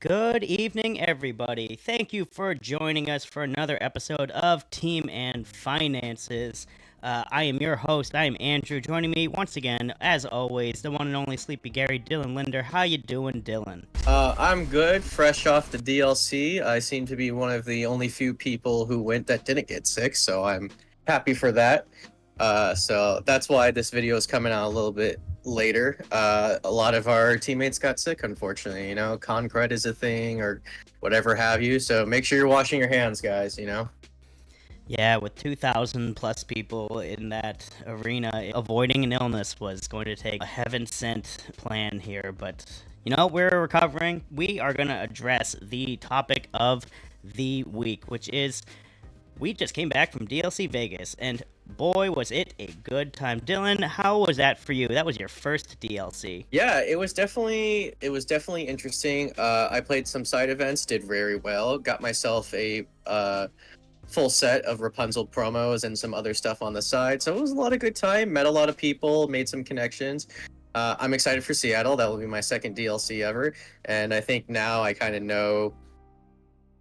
Good evening, everybody. Thank you for joining us for another episode of Team and Finances. I am your host. I am Andrew. Joining me once again, as always, the one and only sleepyGary, Dylan Linder. How you doing, Dylan? I'm good, fresh off the DLC. I seem to be one of the only few people who went that didn't get sick, so I'm happy for that. So that's why this video is coming out a little bit later. A lot of our teammates got sick, unfortunately. Concrete is a thing or whatever have you. So make sure you're washing your hands, guys. Yeah, with 2,000 plus people in that arena, avoiding an illness was going to take a heaven sent plan here, but we're recovering. We are going to address the topic of the week, which is we just came back from DLC Vegas, and boy, was it a good time. Dylan, how was that for you? That was your first DLC. Yeah, it was definitely interesting. I played some side events, did very well, got myself a full set of Rapunzel promos and some other stuff on the side. So it was a lot of good time. Met a lot of people, made some connections. I'm excited for Seattle. That will be my second DLC ever, and I think now I kind of know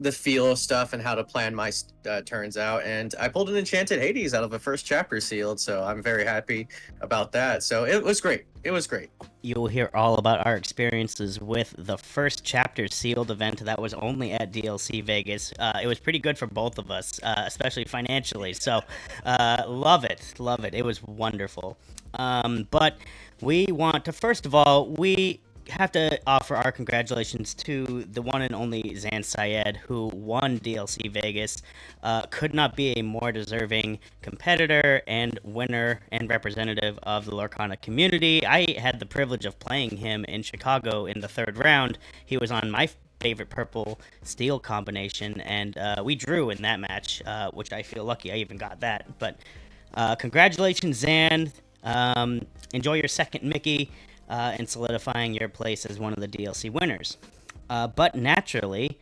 the feel of stuff and how to plan my turns out. And I pulled an Enchanted Hades out of a first chapter sealed, so I'm very happy about that. So it was great. It was great. You'll hear all about our experiences with the first chapter sealed event that was only at DLC Vegas. It was pretty good for both of us, especially financially. So, love it, love it. It was wonderful. But we want to first of all we have to offer our congratulations to the one and only Zan Syed, who won DLC Vegas. Could not be a more deserving competitor and winner and representative of the Lorcana community. I had the privilege of playing him in Chicago in the third round. He was on my favorite purple steel combination, and we drew in that match, which I feel lucky I even got that. But congratulations, Zan. Enjoy your second Mickey and solidifying your place as one of the DLC winners. But naturally,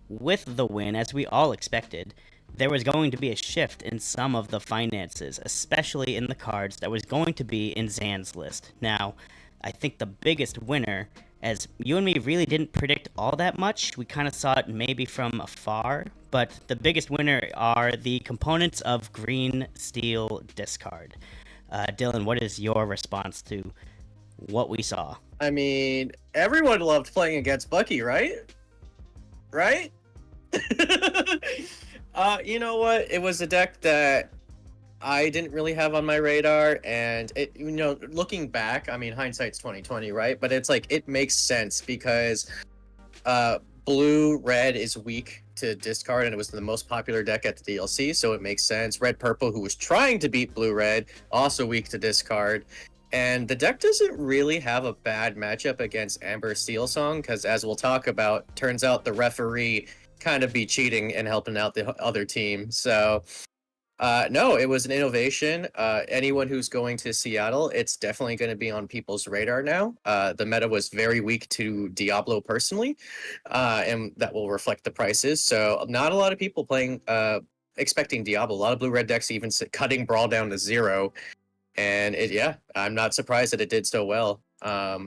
with the win, as we all expected, there was going to be a shift in some of the finances, especially in the cards that was going to be in Zan's list. Now, I think the biggest winner, as you and me really didn't predict all that much, we kind of saw it maybe from afar, but the biggest winner are the components of green steel discard. Dylan, what is your response to what we saw? I mean, everyone loved playing against Bucky, right? Right? You know what? It was a deck that I didn't really have on my radar, and looking back, I mean, hindsight's 2020, right? But it's like it makes sense because blue red is weak to discard, and it was the most popular deck at the DLC, so it makes sense. Red purple, who was trying to beat blue red, also weak to discard. And the deck doesn't really have a bad matchup against Amber Steelsong, because as we'll talk about, turns out the referee kind of be cheating and helping out the other team. So no, it was an innovation. Anyone who's going to Seattle, it's definitely going to be on people's radar now. The meta was very weak to Diablo personally, and that will reflect the prices. So not a lot of people playing, expecting Diablo. A lot of blue-red decks even cutting Brawl down to 0. And yeah, I'm not surprised that it did so well.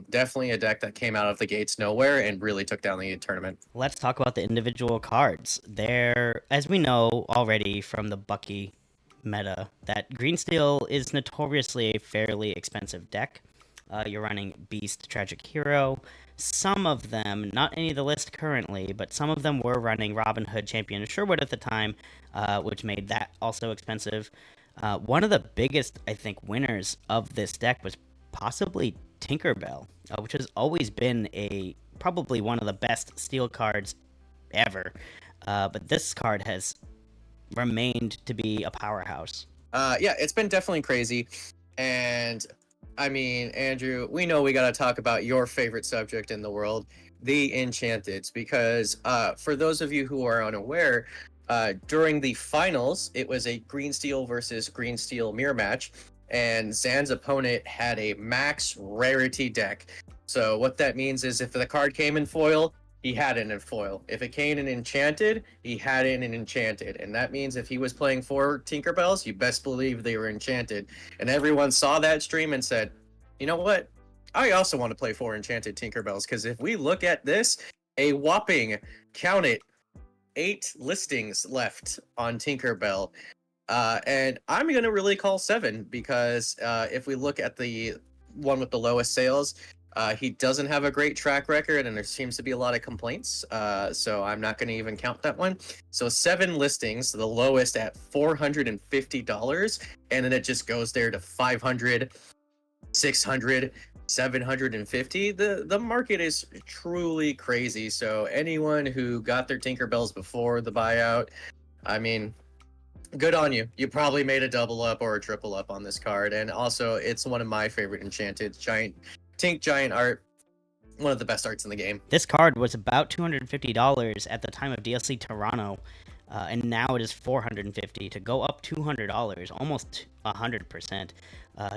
Definitely a deck that came out of the gates nowhere and really took down the tournament. Let's talk about the individual cards. There, as we know already from the Bucky meta, that Green Steel is notoriously a fairly expensive deck. You're running Beast, Tragic Hero. Some of them, not any of the list currently, but some of them were running Robin Hood, Champion of Sherwood at the time, which made that also expensive. One of the biggest, I think, winners of this deck was possibly Tinkerbell, which has always been probably one of the best steel cards ever. But this card has remained to be a powerhouse. Yeah, it's been definitely crazy. And I mean, Andrew, we know we got to talk about your favorite subject in the world, the Enchanteds, because for those of you who are unaware, during the finals, it was a green steel versus green steel mirror match, and Zan's opponent had a max rarity deck. So what that means is if the card came in foil, he had it in foil. If it came in enchanted, he had it in enchanted. And that means if he was playing 4 Tinkerbells, you best believe they were enchanted. And everyone saw that stream and said, you know what? I also want to play 4 enchanted Tinkerbells, because if we look at this, a whopping, count it, 8 listings left on Tinkerbell. And I'm going to really call 7 because if we look at the one with the lowest sales, he doesn't have a great track record and there seems to be a lot of complaints. So I'm not going to even count that one. So 7 listings, the lowest at $450, and then it just goes there to 500, 600, 750. The market is truly crazy. So anyone who got their Tinkerbells before the buyout, I mean, good on you. You probably made a double up or a triple up on this card. And also, it's one of my favorite enchanted giant art. One of the best arts in the game. This card was about $250 at the time of DLC Toronto, and now it is $450 to go up $200, almost 100%,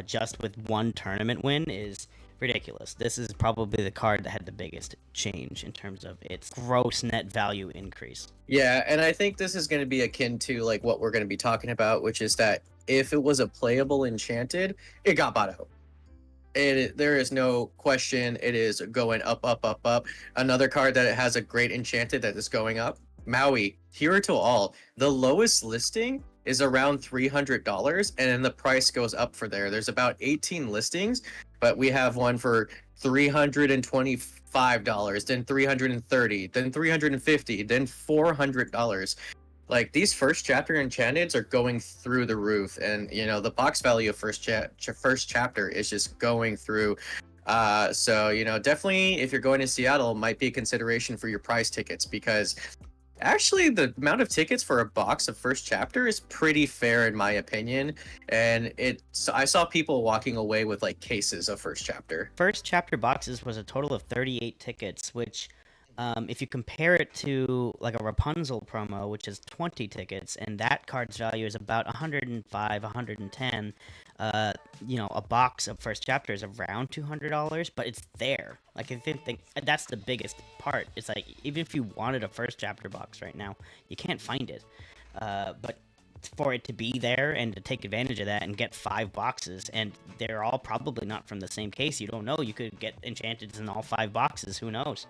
just with one tournament win is ridiculous. This is probably the card that had the biggest change in terms of its gross net value increase. Yeah, and I think this is going to be akin to like what we're going to be talking about, which is that if it was a playable enchanted, it got bought out. There is no question. It is going up, up, up, up. Another card that it has a great enchanted that is going up. Maui, Hero to All. The lowest listing is around $300, and then the price goes up for there. There's about 18 listings, but we have one for $325, then $330, then $350, then $400. Like, these first chapter enchanteds are going through the roof, and you know the box value of first chapter is just going through. So you know, definitely if you're going to Seattle, might be a consideration for your prize tickets, because actually the amount of tickets for a box of first chapter is pretty fair in my opinion, and I saw people walking away with like cases of first chapter. First chapter boxes was a total of 38 tickets, which if you compare it to like a Rapunzel promo, which is 20 tickets, and that card's value is about 105, 110, you know, a box of first chapter is around $200, but it's there. Like, I think that's the biggest part. It's like, even if you wanted a first chapter box right now, you can't find it. But for it to be there and to take advantage of that and get 5 boxes, and they're all probably not from the same case. You don't know. You could get enchanteds in all 5 boxes. Who knows?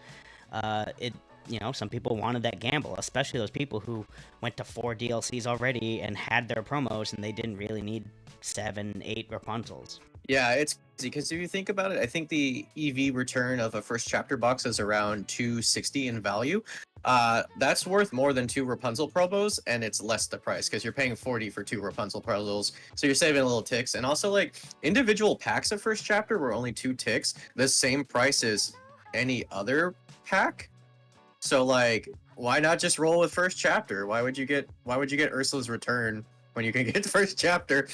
You know, some people wanted that gamble, especially those people who went to 4 DLCs already and had their promos, and they didn't really need 7, 8 Rapunzels. Yeah, it's crazy because if you think about it, I think the EV return of a first chapter box is around $260 in value. That's worth more than 2 Rapunzel promos, and it's less the price because you're paying $40 for 2 Rapunzel promos, so you're saving a little ticks. And also, like, individual packs of first chapter were only 2 ticks, the same price as any other pack. So like, why not just roll with first chapter? Why would you get Ursula's return when you can get the first chapter?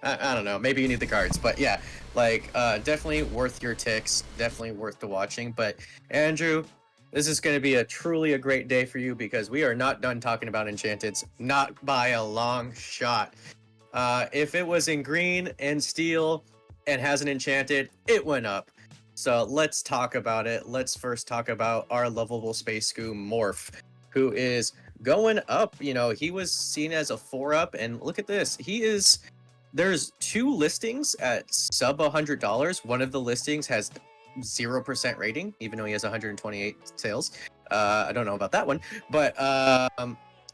I don't know, maybe you need the cards, but yeah, like definitely worth your ticks, definitely worth the watching. But Andrew, this is going to be truly a great day for you because we are not done talking about enchanteds, not by a long shot. If it was in green and steel and has an enchanted, it went up. So let's talk about it. Let's first talk about our lovable Space Goo Morph, who is going up. You know, he was seen as a 4-up, and look at this. There's 2 listings at sub $100. One of the listings has 0% rating, even though he has 128 sales. I don't know about that one, but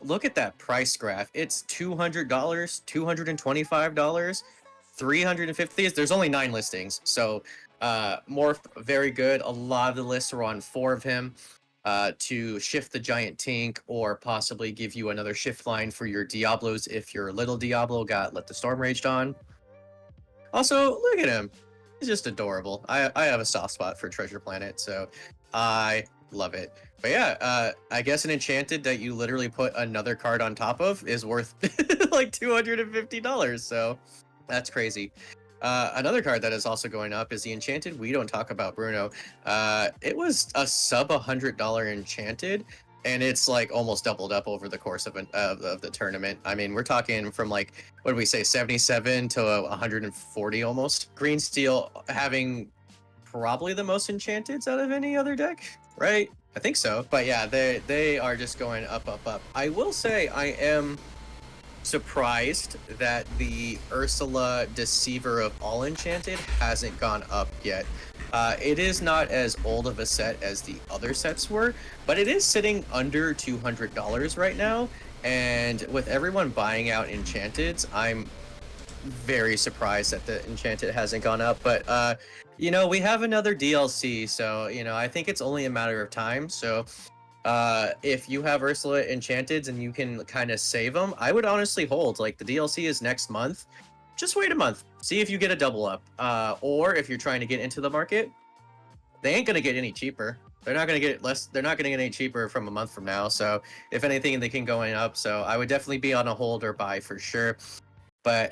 look at that price graph. It's $200, $225, $350. There's only 9 listings, so Morph, very good. A lot of the lists are on 4 of him to shift the giant tink or possibly give you another shift line for your Diablos if your little Diablo got Let the Storm Raged on. Also, look at him. He's just adorable. I have a soft spot for Treasure Planet, so I love it. But yeah, I guess an enchanted that you literally put another card on top of is worth like $250, so that's crazy. Another card that is also going up is the enchanted we don't talk about, Bruno. It was a sub $100 enchanted, and it's like almost doubled up over the course of the tournament. I mean, we're talking from like, what do we say, 77 to 140 almost. Green Steel having probably the most enchanteds out of any other deck, right? I think so. But yeah, they are just going up, up, up. I will say I am surprised that the Ursula Deceiver of All Enchanted hasn't gone up yet. It is not as old of a set as the other sets were, but it is sitting under $200 right now. And with everyone buying out Enchanteds, I'm very surprised that the Enchanted hasn't gone up. But we have another DLC, so I think it's only a matter of time. So if you have Ursula Enchanteds and you can kind of save them, I would honestly hold. Like, the DLC is next month. Just wait a month, see if you get a double up. Or if you're trying to get into the market, they ain't gonna get any cheaper. They're not gonna get less. They're not gonna get any cheaper from a month from now. So if anything, they can go up. So I would definitely be on a hold or buy for sure. But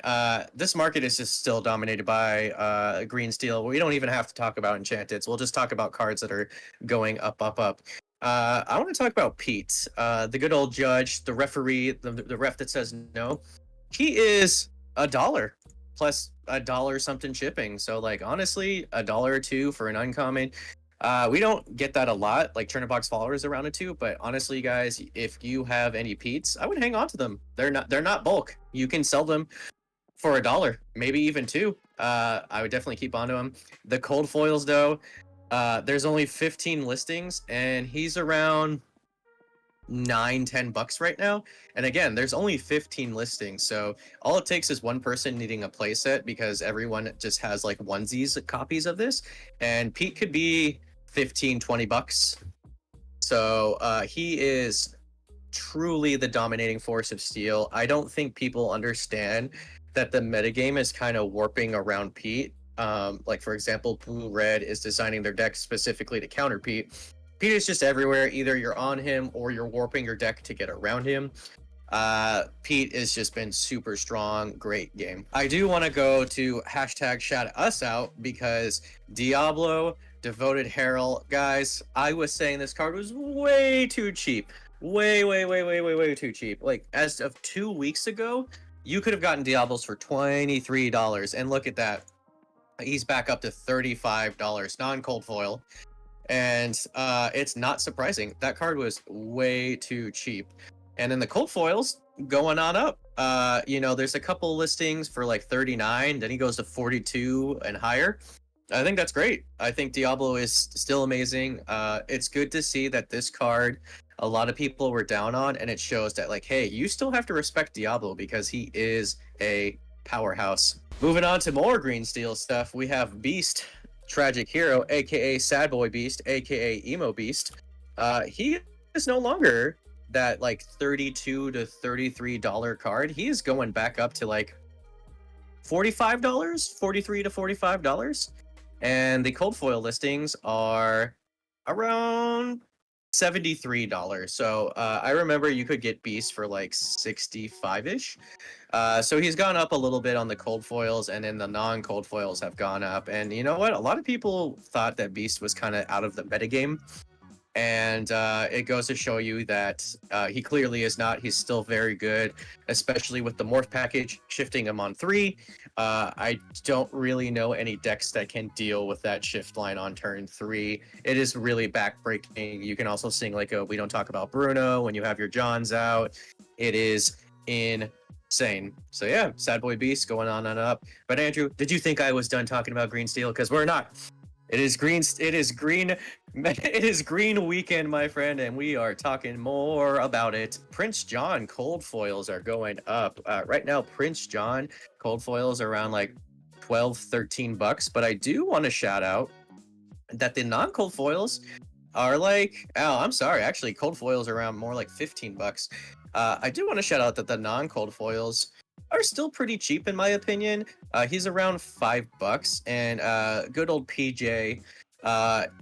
this market is just still dominated by green steel. We don't even have to talk about Enchanteds. We'll just talk about cards that are going up, up, up. I want to talk about Pete, the good old judge, the referee, the ref that says no. He is $1 plus $1 something shipping. So, like, honestly, $1 or $2 for an uncommon. We don't get that a lot. Like, Turner Box followers around it too. But honestly, guys, if you have any Pete's, I would hang on to them. They're not bulk. You can sell them for $1, maybe even $2. I would definitely keep onto them. The cold foils, though, there's only 15 listings, and he's around $9-10 right now. And again, there's only 15 listings, so all it takes is one person needing a playset, because everyone just has like onesies copies of this, and Pete could be $15-20. So he is truly the dominating force of steel. I don't think people understand that the metagame is kind of warping around Pete. Like, for example, Blue Red is designing their deck specifically to counter Pete. Pete is just everywhere. Either you're on him or you're warping your deck to get around him. Pete has just been super strong. Great game. I do want to go to hashtag shout us out, because Diablo, Devoted Herald, guys, I was saying this card was way too cheap. Way too cheap. Like, as of 2 weeks ago, you could have gotten Diablos for $23. And look at that. He's back up to $35, non-cold foil. And it's not surprising. That card was way too cheap. And then the cold foils going on up. There's a couple listings for like 39, then he goes to 42 and higher. I think that's great. I think Diablo is still amazing. It's good to see that this card, a lot of people were down on, and it shows that, like, hey, you still have to respect Diablo, because he is a powerhouse. Moving on to more green steel stuff, we have Beast, Tragic Hero, aka Sad Boy Beast, aka Emo Beast. He is no longer that like $32 to $33 card. He is going back up to like $45, $43 to $45. And the cold foil listings are around $73. So I remember you could get Beast for like 65-ish. So he's gone up a little bit on the cold foils, and then the non-cold foils have gone up. And you know what? A lot of people thought that Beast was kind of out of the metagame. And it goes to show you that he clearly is not. He's still very good, especially with the morph package, shifting him on 3. I don't really know any decks that can deal with that shift line on turn 3. It is really backbreaking. You can also sing like We Don't Talk About Bruno when you have your Johns out. It is insane. So yeah, Sad Boy Beast going on and up. But Andrew, did you think I was done talking about green steel? Because we're not. It is green. It is green weekend, my friend, and we are talking more about it. Prince John cold foils are going up. Right now, Prince John cold foils are around like $12-13. But I do want to shout out that the non-cold foils are like, I'm sorry, actually, cold foils are around more like $15. I do want to shout out that the non-cold foils are still pretty cheap in my opinion. He's around $5, and good old PJ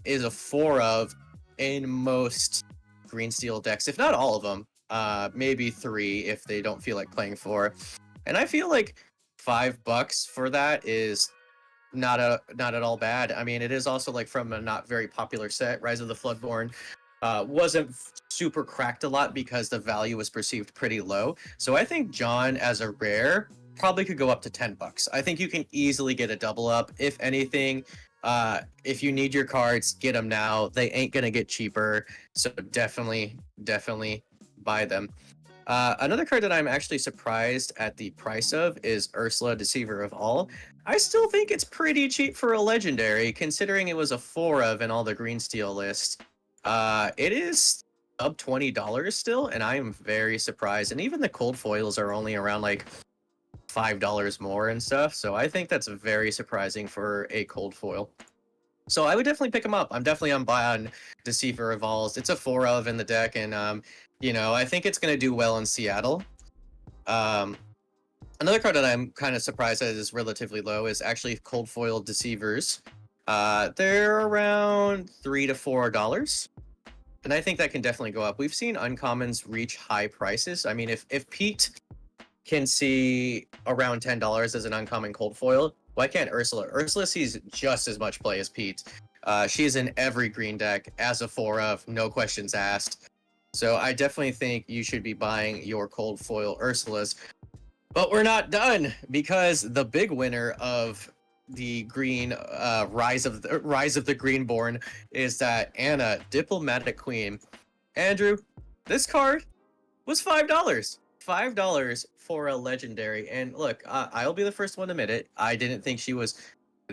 is a 4 of in most green steel decks, if not all of them. Maybe 3 if they don't feel like playing 4. And I feel like $5 for that is not at all bad. I mean, it is also like from a not very popular set. Rise of the Floodborn wasn't super cracked a lot because the value was perceived pretty low. So I think John as a rare probably could go up to $10. I think you can easily get a double up. If anything, if you need your cards, get them now. They ain't gonna get cheaper. So definitely buy them. Another card that I'm actually surprised at the price of is Ursula, Deceiver of All. I still think it's pretty cheap for a legendary, considering it was a 4 of in all the green steel list. It is up $20 still, and I am very surprised. And even the cold foils are only around like $5 more and stuff. So I think that's very surprising for a cold foil. So I would definitely pick them up. I'm definitely on buy on Deceiver of Alls. It's a 4 of in the deck, and I think it's gonna do well in Seattle. Another card that I'm kind of surprised that is relatively low is actually Cold Foil Deceivers. They're around $3 to $4, and I think that can definitely go up. We've seen uncommons reach high prices. I mean, if Pete can see around $10 as an uncommon cold foil, why can't Ursula? Ursula sees just as much play as Pete. She's in every green deck as a 4 of, no questions asked. So I definitely think you should be buying your cold foil Ursulas. But we're not done, because the big winner of the green rise of the Greenborn is that Anna, Diplomatic Queen. Andrew, this card was $5. $5 for a legendary. And look, I'll be the first one to admit it. I didn't think she was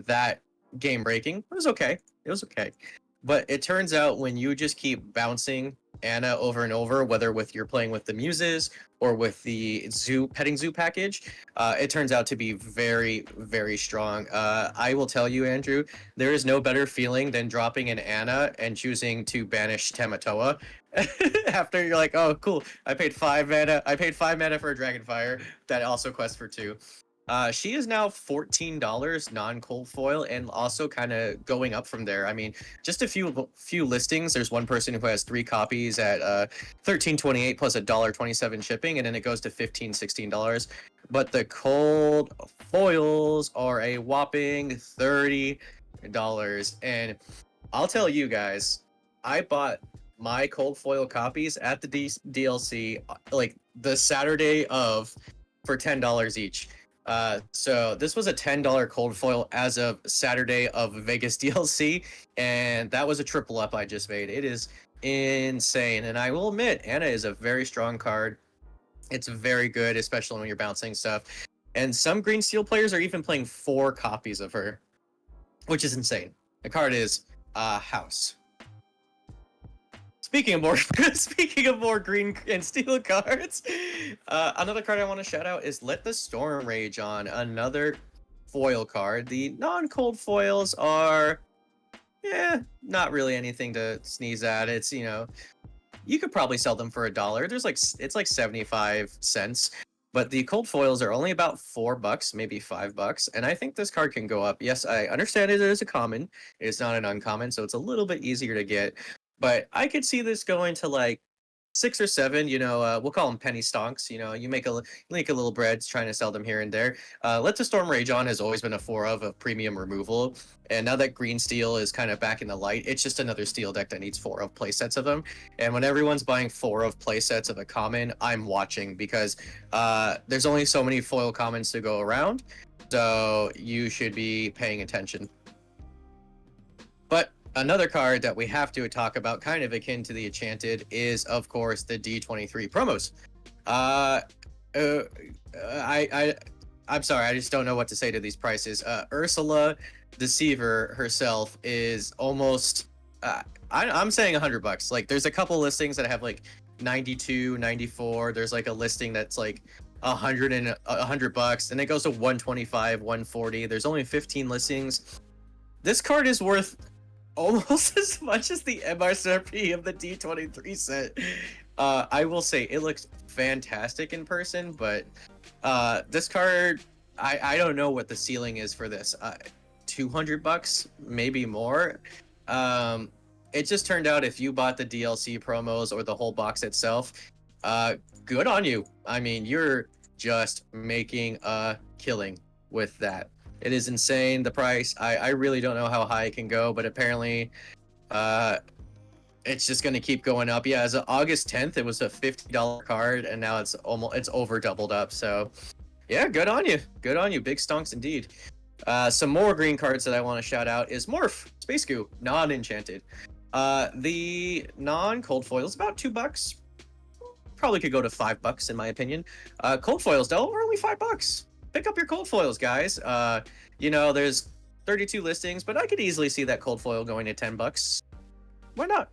that game breaking. It was okay. It was okay. But it turns out when you just keep bouncing Anna over and over, whether with you're playing with the muses or with the petting zoo package, it turns out to be very, very strong. I will tell you, Andrew, there is no better feeling than dropping an Anna and choosing to banish Tamatoa. After you're like, oh cool, I paid 5 mana. I paid 5 mana for a Dragonfire that also quests for 2. She is now $14 non-cold foil, and also kind of going up from there. I mean, just a few listings. There's one person who has 3 copies at $13.28 plus $1.27 shipping, and then it goes to $15-16. But the cold foils are a whopping $30. And I'll tell you guys, I bought my cold foil copies at the DLC like the Saturday of for $10 each. So this was a $10 cold foil as of Saturday of Vegas DLC, and that was a triple up I just made. It is insane, and I will admit, Anna is a very strong card. It's very good, especially when you're bouncing stuff. And some green steel players are even playing 4 copies of her, which is insane. The card is House. Speaking of more green and steel cards, another card I want to shout out is Let the Storm Rage On, another foil card. The non-cold foils are, not really anything to sneeze at. It's, you could probably sell them for $1. It's like 75 cents. But the cold foils are only about $4, maybe $5, and I think this card can go up. Yes, I understand it is a common. It's not an uncommon, so it's a little bit easier to get. But I could see this going to like 6 or 7. We'll call them penny stonks. You make a little bread trying to sell them here and there. Let the Storm Rage On has always been a 4 of premium removal, and now that green steel is kind of back in the light, it's just another steel deck that needs 4 of playsets of them. And when everyone's buying 4 of playsets of a common, I'm watching, because there's only so many foil commons to go around, so you should be paying attention. But another card that we have to talk about, kind of akin to the Enchanted, is of course the D23 promos. I'm sorry, I just don't know what to say to these prices. Ursula Deceiver herself is almost, I'm saying $100. Like, there's a couple listings that have like 92, 94. There's like a listing that's like $100, and it goes to 125, 140. There's only 15 listings. This card is worth almost as much as the MSRP of the D23 set. I will say it looks fantastic in person, but this card, I don't know what the ceiling is for this. $200, maybe more. It just turned out if you bought the DLC promos or the whole box itself, good on you. I mean, you're just making a killing with that. It is insane, the price. I really don't know how high it can go, but apparently it's just going to keep going up. Yeah, as of August 10th, it was a $50 card, and now it's over doubled up. So yeah, good on you. Good on you. Big stonks indeed. Some more green cards that I want to shout out is Morph, Space Goo, non-enchanted. The non-cold foil is about $2. probably could go to $5 in my opinion. Cold foils though are only $5. Pick up your cold foils, guys. There's 32 listings, but I could easily see that cold foil going to $10. Why not?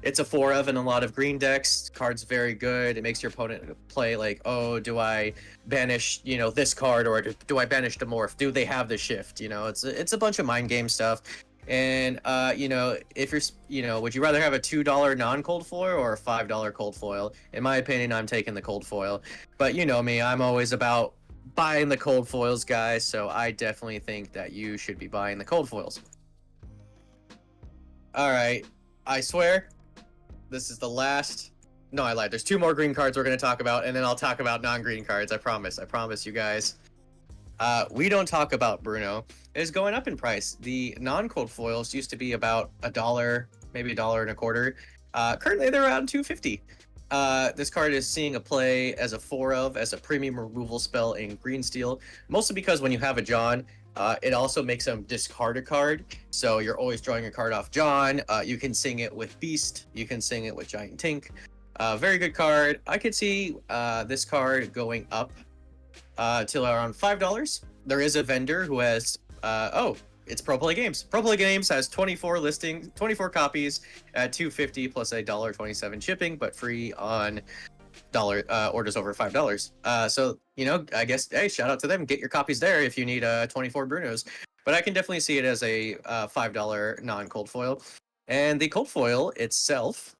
It's a 4 of in a lot of green decks. Card's very good. It makes your opponent play like, oh, do I banish, this card, or do I banish the morph? Do they have the shift? It's a bunch of mind game stuff. And if you're, would you rather have a $2 non-cold foil or a $5 cold foil? In my opinion, I'm taking the cold foil. But you know me, I'm always about buying the cold foils, guys. So I definitely think that you should be buying the cold foils. All right, I swear, this is the last. No, I lied. There's 2 more green cards we're going to talk about, and then I'll talk about non-green cards. I promise you guys. We don't talk about Bruno. It is going up in price. The non-cold foils used to be about $1, maybe $1.25. Currently, they're around $2.50. This card is seeing a play as a 4 of, as a premium removal spell in green steel, mostly because when you have a John, it also makes them discard a card, so you're always drawing a card off John. You can sing it with Beast, you can sing it with Giant Tink. Very good card. I could see this card going up till around $5. There is a vendor who has, it's Pro Play Games. Pro Play Games has 24 copies at $2.50 plus a $1.27 shipping, but free on orders over $5. So I guess, hey, shout out to them. Get your copies there if you need 24 Brunos. But I can definitely see it as a $5 non-cold foil. And the cold foil itself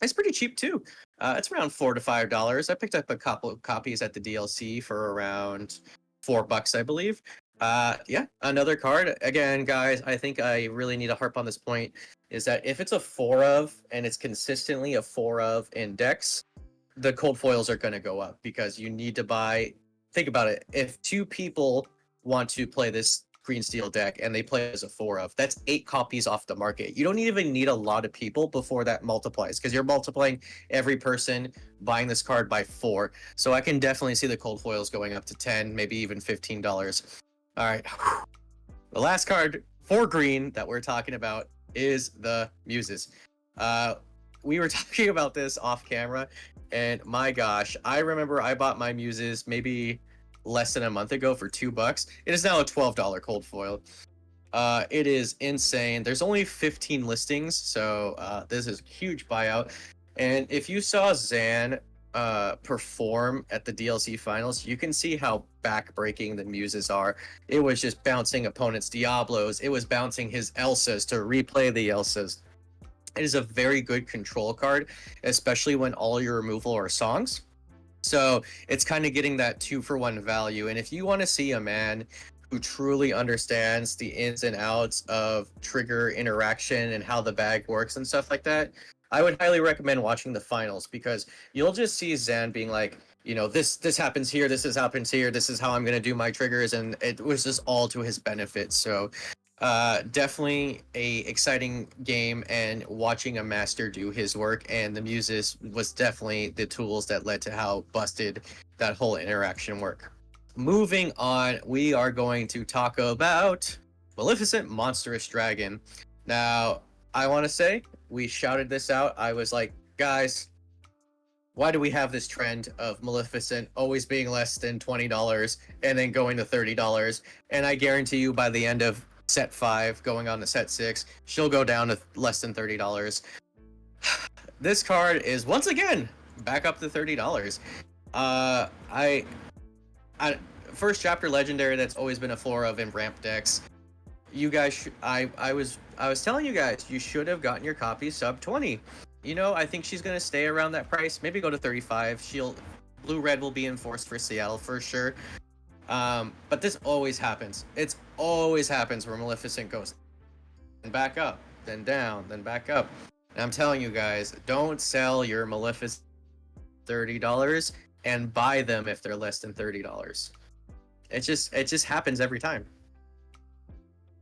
is pretty cheap too. It's around $4 to $5. I picked up a couple of copies at the DLC for around $4, I believe. Another card. Again, guys, I think I really need to harp on this point, is that if it's a 4 of and it's consistently a 4 of in decks, the cold foils are going to go up because you need to buy. Think about it. If 2 people want to play this green steel deck and they play as a 4 of, that's 8 copies off the market. You don't even need a lot of people before that multiplies, because you're multiplying every person buying this card by 4. So I can definitely see the cold foils going up to $10, maybe even $15. All right. The last card for green that we're talking about is the Muses. We were talking about this off camera, and my gosh, I remember I bought my Muses maybe less than a month ago for $2. It is now a $12 cold foil. It is insane. There's only 15 listings, so this is a huge buyout. And if you saw Zan perform at the DLC finals, you can see how backbreaking the Muses are. It was just bouncing opponents' Diablos. It was bouncing his Elsas to replay the Elsas. It is a very good control card, especially when all your removal are songs. So it's kind of getting that 2-for-1 value. And if you want to see a man who truly understands the ins and outs of trigger interaction and how the bag works and stuff like that, I would highly recommend watching the finals, because you'll just see Zan being like, this happens here, this happens here, this is how I'm going to do my triggers, and it was just all to his benefit. So definitely a exciting game, and watching a master do his work, and the Muses was definitely the tools that led to how busted that whole interaction work. Moving on, we are going to talk about Maleficent Monstrous Dragon. Now, I want to say, we shouted this out. I was like, guys, why do we have this trend of Maleficent always being less than $20 and then going to $30? And I guarantee you, by the end of set 5 going on to set 6, she'll go down to less than $30. This card is once again back up to $30. I first chapter legendary, that's always been a 4 of in ramp decks. You guys, I was telling you guys, you should have gotten your copy sub 20. I think she's gonna stay around that price, maybe go to 35. Blue red will be enforced for Seattle for sure. But this always happens. It's always happens where Maleficent goes and back up, then down, then back up. And I'm telling you guys, don't sell your Maleficent $30 and buy them if they're less than $30. It just happens every time.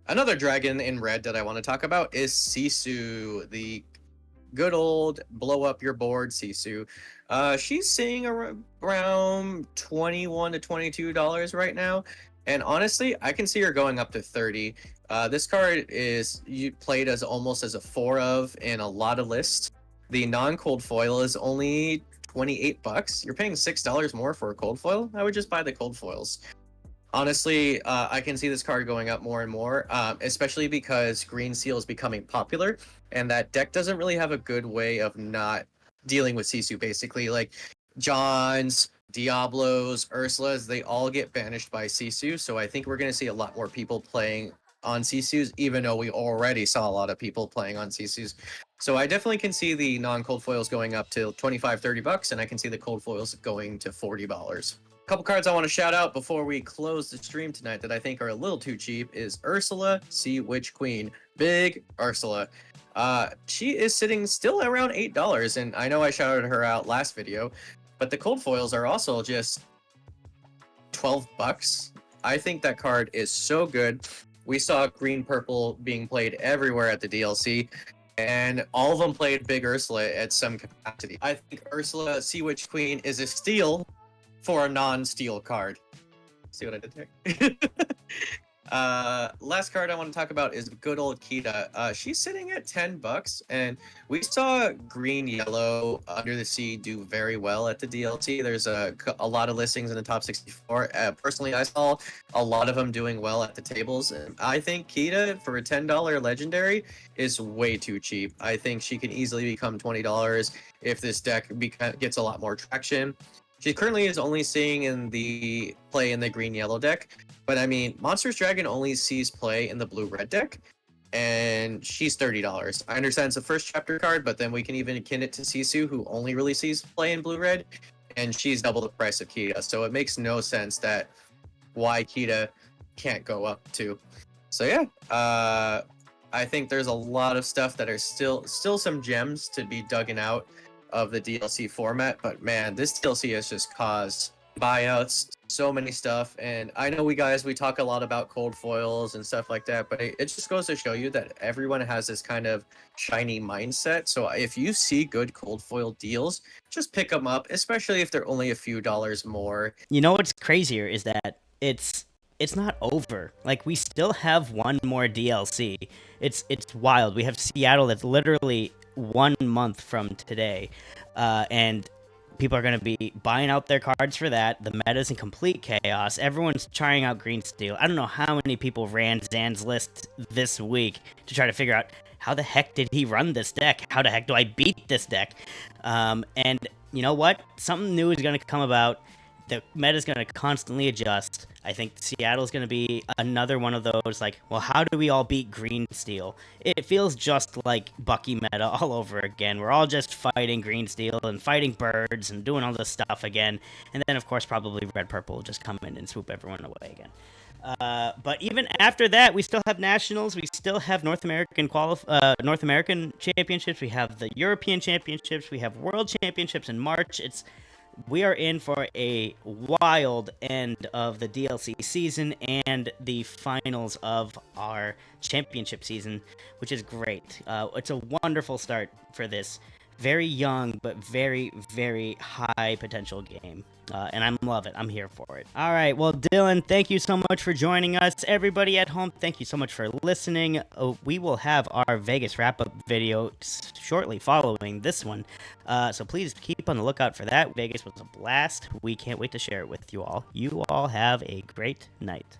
Another dragon in red that I want to talk about is Sisu, the good old blow up your board Sisu. She's seeing around $21 to $22 right now, and honestly, I can see her going up to $30. This card is played as almost as a 4 of in a lot of lists, The non-cold foil is only $28. You're paying $6 more for a cold foil. I would just buy the cold foils. Honestly, I can see this card going up more and more, especially because Green Seal is becoming popular, and that deck doesn't really have a good way of not dealing with Sisu, basically. Like, Johns, Diablos, Ursulas, they all get banished by Sisu, so I think we're going to see a lot more people playing on Sisus, even though we already saw a lot of people playing on Sisus. So I definitely can see the non-cold foils going up to $25-30, and I can see the cold foils going to $40. Couple cards I want to shout out before we close the stream tonight that I think are a little too cheap is Ursula, Sea Witch Queen. Big Ursula. She is sitting still around $8, and I know I shouted her out last video, but the cold foils are also just $12. I think that card is so good. We saw green purple being played everywhere at the DLC, and all of them played Big Ursula at some capacity. I think Ursula, Sea Witch Queen is a steal for a non-steal card. See what I did there? Last card I want to talk about is good old Kita. She's sitting at $10, and we saw green yellow Under the Sea do very well at the DLC. There's a lot of listings in the top 64. Personally, I saw a lot of them doing well at the tables, and I think Kita for a $10 legendary is way too cheap. I think she can easily become $20 if this deck gets a lot more traction. She currently is only seeing in the play in the green-yellow deck, but I mean, Monsters Dragon only sees play in the blue-red deck, and she's $30. I understand it's a first chapter card, but then we can even akin it to Sisu, who only really sees play in blue-red, and she's double the price of Kita, so it makes no sense that why Kita can't go up too. So yeah, I think there's a lot of stuff that are still some gems to be dug out of the DLC format, but man, this DLC has just caused buyouts, so many stuff, and I know we talk a lot about cold foils and stuff like that, but it just goes to show you that everyone has this kind of shiny mindset. So if you see good cold foil deals, just pick them up, especially if they're only a few dollars more. You know what's crazier is that it's not over. Like, we still have one more DLC. It's wild. We have Seattle that's literally 1 month from today, and people are going to be buying out their cards for that. The meta's in complete chaos. Everyone's trying out Green Steel. I don't know how many people ran Zan's list this week to try to figure out how the heck did he run this deck? How the heck do I beat this deck? And you know what? Something new is going to come about. The meta is going to constantly adjust. I think Seattle's going to be another one of those, like, well, how do we all beat Green Steel? It feels just like Bucky meta all over again. We're all just fighting Green Steel and fighting birds and doing all this stuff again. And then, of course, probably Red Purple will just come in and swoop everyone away again. But even after that, we still have nationals. We still have North American championships. We have the European championships. We have world championships in March. We are in for a wild end of the DLC season and the finals of our championship season, which is great. It's a wonderful start for this very young but very, very high potential game. And I love it. I'm here for it. All right. Well, Dylan, thank you so much for joining us. Everybody at home, thank you so much for listening. We will have our Vegas wrap-up video shortly following this one. So please keep on the lookout for that. Vegas was a blast. We can't wait to share it with you all. You all have a great night.